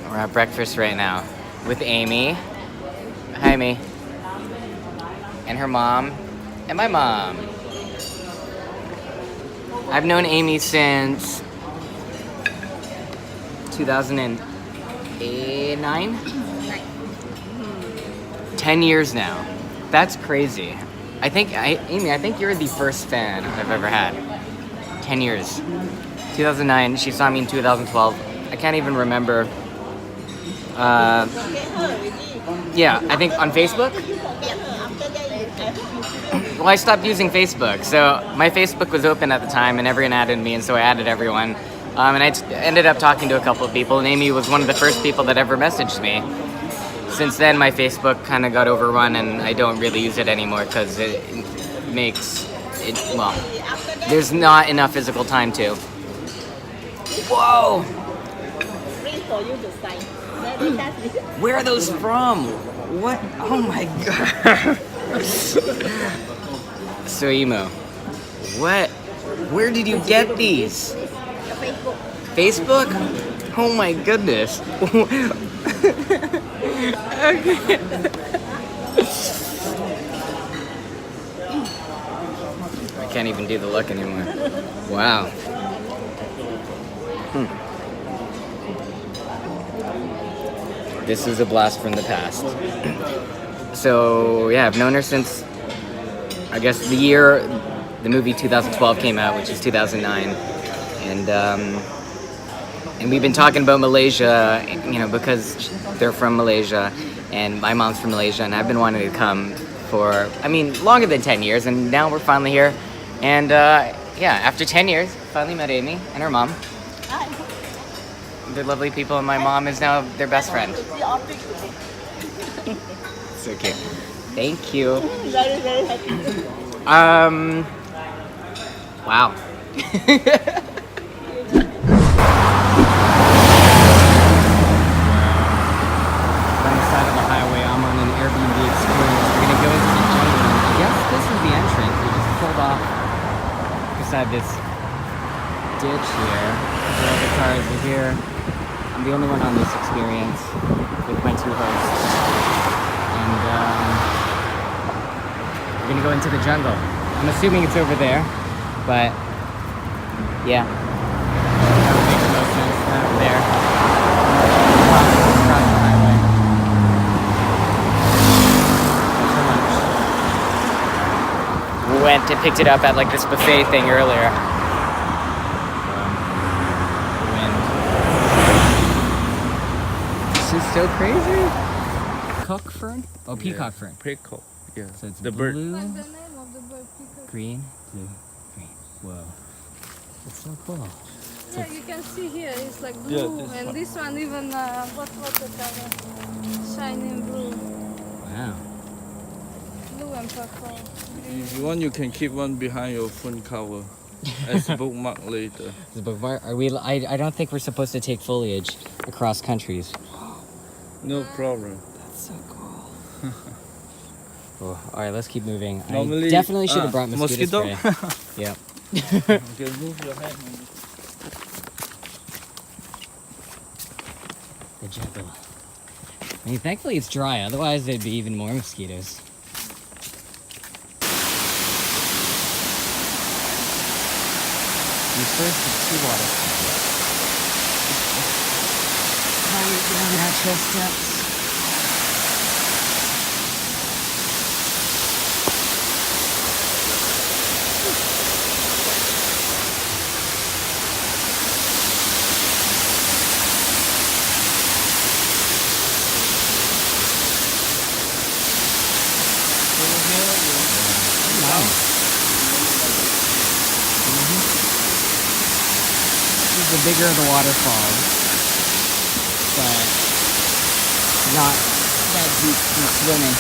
We're at breakfast right now with Amy. Hi, Amy. And her mom. And my mom. I've known Amy since 2009? 10 years now. That's crazy. Amy, I think you're the first fan I've ever had. 10 years. 2009, she saw me in 2012. I can't even remember. Yeah, I think on Facebook? Well, I stopped using Facebook, so my Facebook was open at the time and everyone added me, and so I added everyone. And I ended up talking to a couple of people, and Amy was one of the first people that ever messaged me. Since then, my Facebook kind of got overrun, and I don't really use it anymore because well, there's not enough physical time to. Whoa! Where are those from? What? Oh my god! So emo. What? Where did you get these? Facebook? Oh my goodness. Okay. I can't even do the look anymore. Wow. This is a blast from the past. So yeah, I've known her since, I guess, the year the movie 2012 came out, which is 2009, and we've been talking about Malaysia, because they're from Malaysia, and my mom's from Malaysia, and I've been wanting to come for, longer than 10 years, and now we're finally here, and yeah, after 10 years, finally met Amy and her mom. They're lovely people, and my mom is now their best friend. So cute. Thank you. Very, very happy. Wow. Beside this ditch here, the other cars are here. I'm the only one on this experience with my two hosts, and we're gonna go into the jungle. I'm assuming it's over there, but yeah, that would make the most sense. Over there, across the highway. We went and picked it up at like this buffet thing earlier. This is so crazy. Cock fern? Oh, peacock fern. Peacock. Yeah. So it's the blue, bird. What's the name of the bird? Peacock. green, blue, green. Whoa. It's so cool. Yeah, you can see here it's like Yeah, blue, this and one. this one even what the color? Shining blue, Wow. blue and purple. If you want, you can keep one behind your phone cover as a bookmark later. The bookmark. Are we? I don't think we're supposed to take foliage across countries. No problem. That's so cool. Cool. All right, let's keep moving. Normally, I definitely should have brought mosquito mosquito? spray. Yep. Okay, move your head. The jungle. Thankfully it's dry. Otherwise, there'd be even more mosquitoes. First, the two waterfalls. Climbing down natural steps. The bigger of the waterfalls, but not that deep for swimming.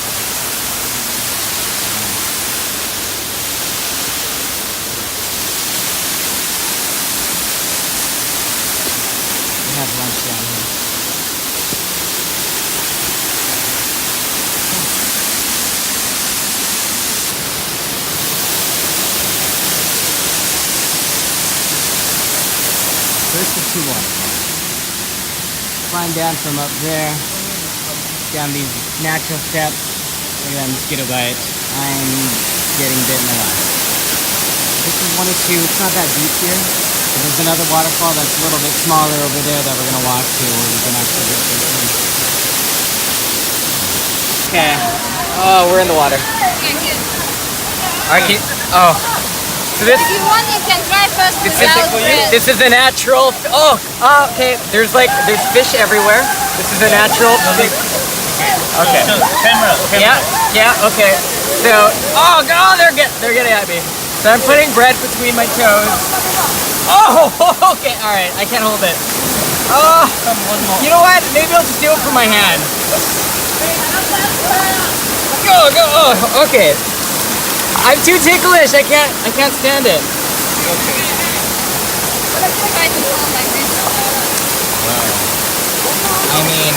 We have lunch down here. First of two waterfalls. climb down from up there, down these natural steps. Look at that mosquito bite. I'm getting bitten a lot. This is one or two. It's not that deep here. But there's another waterfall that's a little bit smaller over there that we're gonna walk to, where we can actually get this in. Okay. Oh, we're in the water. Okay. Oh. So this. If you want, you can try first without bread. This is a natural. Okay. There's fish everywhere. This is a natural. Okay. Camera. Yeah. Okay. So, oh god, they're getting at me. So I'm putting bread between my toes. Oh, okay. All right. I can't hold it. Oh, you know what? Maybe I'll just do it from my hand. Go. Oh, okay. I'm too ticklish. I can't stand it. Okay. Try to hold like this. I mean,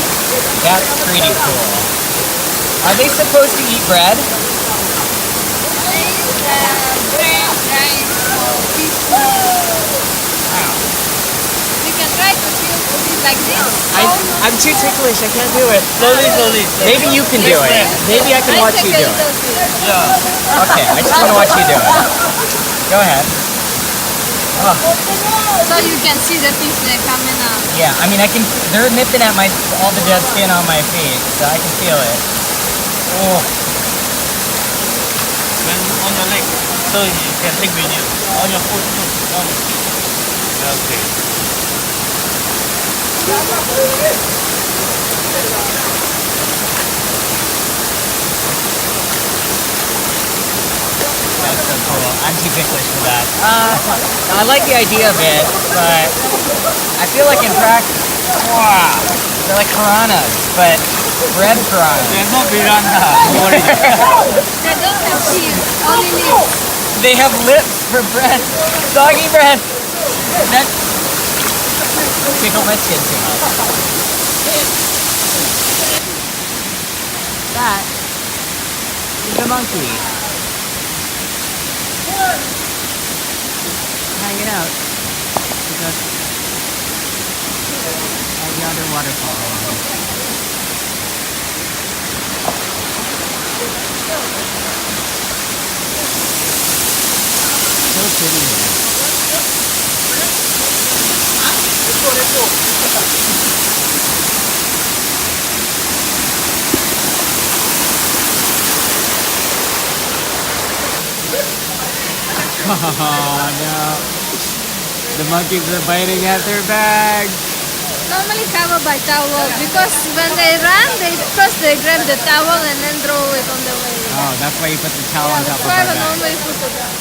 that's pretty cool. Are they supposed to eat bread? Bread, rice, fish. You can try to feel it like this. I'm too ticklish. I can't do it. Slowly. Maybe you can do it. Maybe I can watch you do it. Yeah. Okay, I just want to watch you do it. Go ahead. Oh. So you can see the fish coming out. Yeah, I mean, they're nipping at all the dead skin on my feet, so I can feel it. Oh. When on your leg, so you can take video. On your foot too. Okay. That's so cool. I'm too ticklish for that. I like the idea of it, but I feel like in practice, wow, they're like piranhas, but bread piranhas. They're not piranha. They don't have teeth, only lips. They have lips for bread. Soggy bread. That tickled my skin too much. That is a monkey. Hanging out with us at yonder waterfall. So pretty here. Oh no. The monkeys are biting at their bags. Normally covered by towel because when they run, they grab the towel and then throw it on the way. Oh, that's why you put the towel on top of That's why their we bag. normally put it down.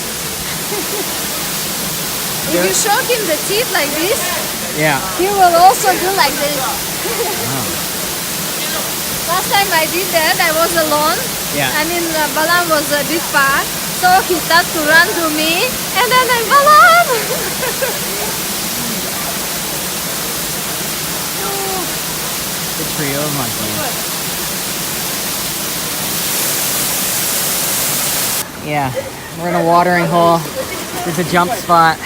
If you shock him the teeth like this, Yeah. he will also do like this. Last time I did that, I was alone. Yeah. I mean, Balan was a bit far. So he started to run to me, and then I Balan! The trio of monkeys. Yeah, we're in a watering hole. There's a jump spot.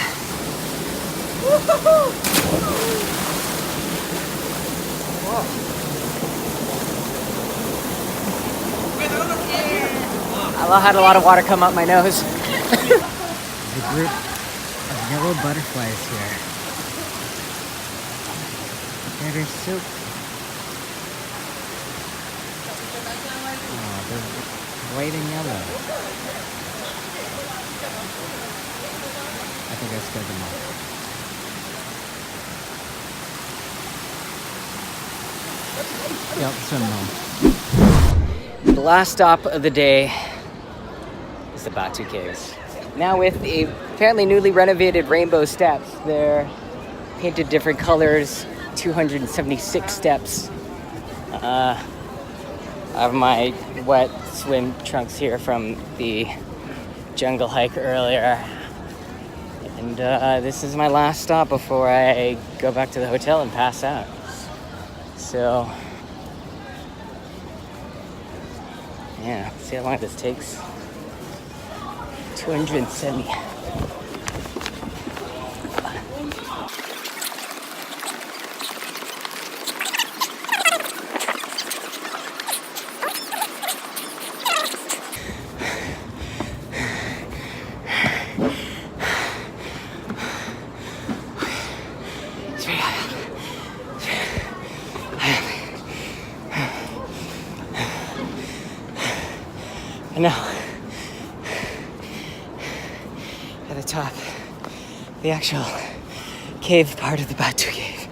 I had a lot of water come up my nose. There's a group of yellow butterflies here. They're so... Oh, they're white and yellow. I think I scared them off. Yep, swim home. The last stop of the day is the Batu Caves. Now with the apparently newly renovated rainbow steps. They're painted different colors, 276 steps. I have my wet swim trunks here from the jungle hike earlier. And this is my last stop before I go back to the hotel and pass out. So, yeah, see how long this takes. 270. And now, at the top, the actual cave part of the Batu Cave.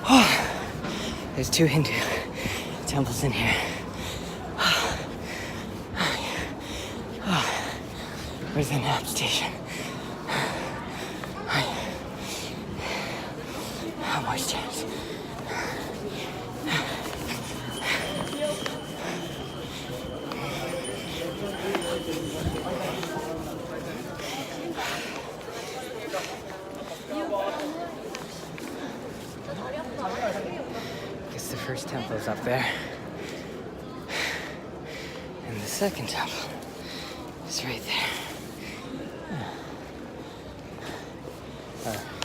Oh, there's 2 Hindu temples in here. Where's the nap station? How much chance? Guess the first temple is up there. And the second temple is right there.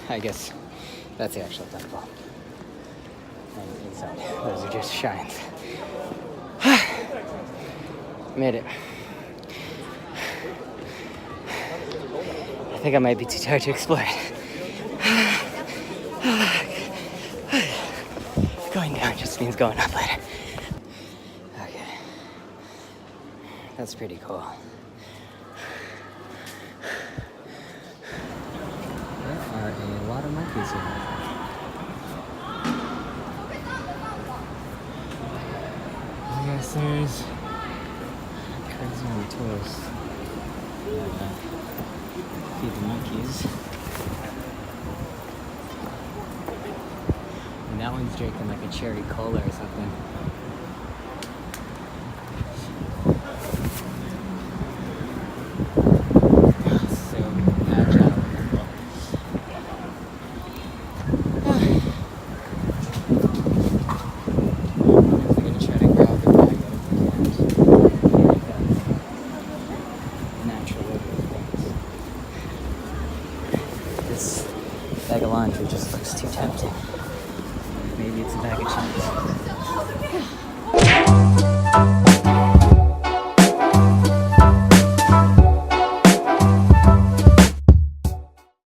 I guess that's the actual temple. And inside, those are just shrines. Made it. I think I might be too tired to explore it. Going down just means going up later. Okay. That's pretty cool. There are a lot of monkeys here. Yes, there's crazy on tourists. Feed the monkeys. And that one's drinking like a cherry cola or something. So agile. They're gonna try to grab the bag natural living things. This bag of laundry just looks too tempting. Maybe it's a bag of chips.